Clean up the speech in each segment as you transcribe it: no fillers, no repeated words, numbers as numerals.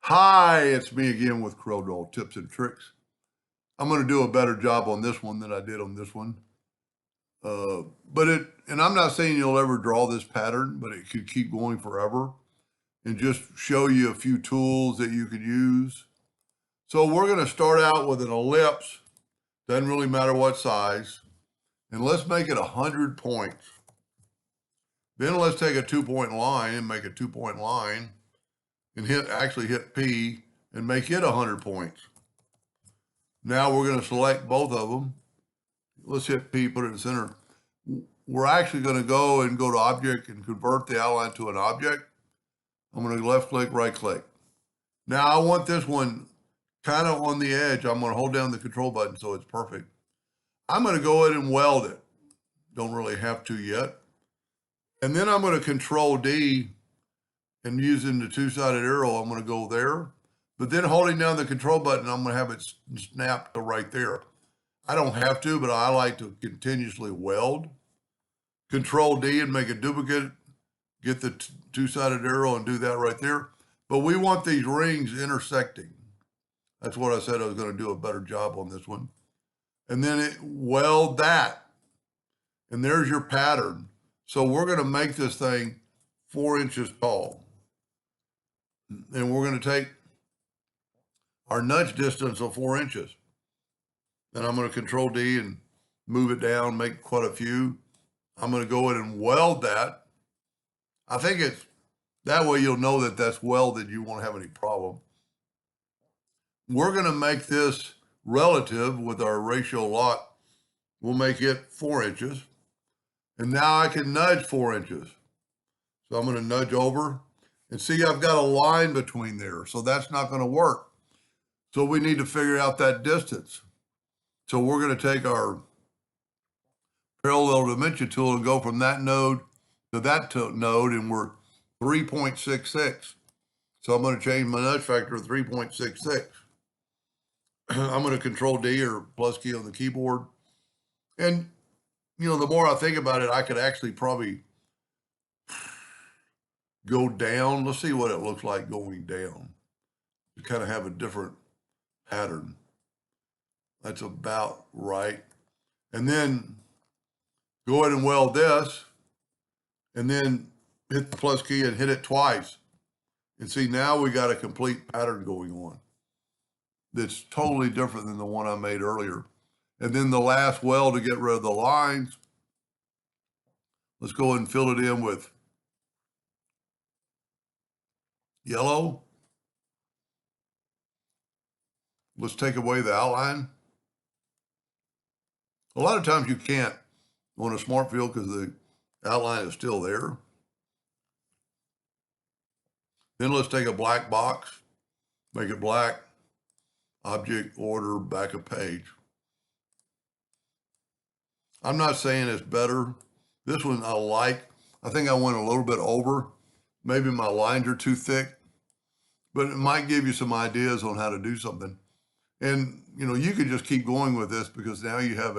Hi, it's me again with Corel tips and tricks. I'm going to do a better job on this one than I did on this one. And I'm not saying you'll ever draw this pattern, but it could keep going forever and just show you a few tools that you could use. So we're going to start out with an ellipse. Doesn't really matter what size. And let's make it 100 points. Then let's take a 2-point line and make a 2-point line and hit P and make it 100 points. Now we're going to select both of them. Let's hit P, put it in the center. We're actually going to go to object and convert the outline to an object. I'm going to left click, right click. Now I want this one kind of on the edge. I'm going to hold down the control button so it's perfect. I'm going to go ahead and weld it. Don't really have to yet. And then I'm going to control D and using the two-sided arrow, I'm going to go there. But then holding down the control button, I'm going to have it snap to right there. I don't have to, but I like to continuously weld. Control D and make a duplicate, get the two-sided arrow and do that right there. But we want these rings intersecting. That's what I said I was going to do a better job on this one. And then weld that. And there's your pattern. So we're going to make this thing 4 inches tall. And we're going to take our nudge distance of 4 inches. And I'm going to control D and move it down, make quite a few. I'm going to go in and weld that. I think it's that way you'll know that that's welded. You won't have any problem. We're going to make this relative with our ratio lock. We'll make it 4 inches. And now I can nudge 4 inches. So I'm going to nudge over and see I've got a line between there. So that's not going to work. So we need to figure out that distance. So we're going to take our parallel dimension tool and go from that node to that node, and we're 3.66. So I'm going to change my nudge factor to 3.66. I'm going to control D or plus key on the keyboard. And, you know, the more I think about it, I could actually probably go down. Let's see what it looks like going down. You kind of have a different pattern. That's about right. And then go ahead and weld this and then hit the plus key and hit it twice. And see, now we got a complete pattern going on that's totally different than the one I made earlier. And then the last weld to get rid of the lines. Let's go ahead and fill it in with yellow. Let's take away the outline. A lot of times you can't on a smart field because the outline is still there. Then let's take a black box, make it black, object, order, back of page. I'm not saying it's better. This one I like. I think I went a little bit over. Maybe my lines are too thick, but it might give you some ideas on how to do something. And, you know, you could just keep going with this because now you have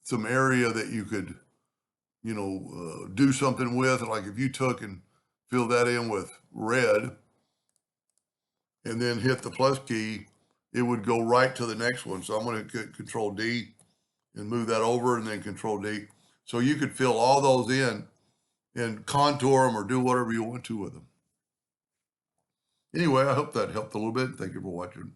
some area that you could, you know, do something with. Like if you took and filled that in with red and then hit the plus key, it would go right to the next one. So I'm going to control D and move that over and then control D. So you could fill all those in and contour them or do whatever you want to with them. Anyway, I hope that helped a little bit. Thank you for watching.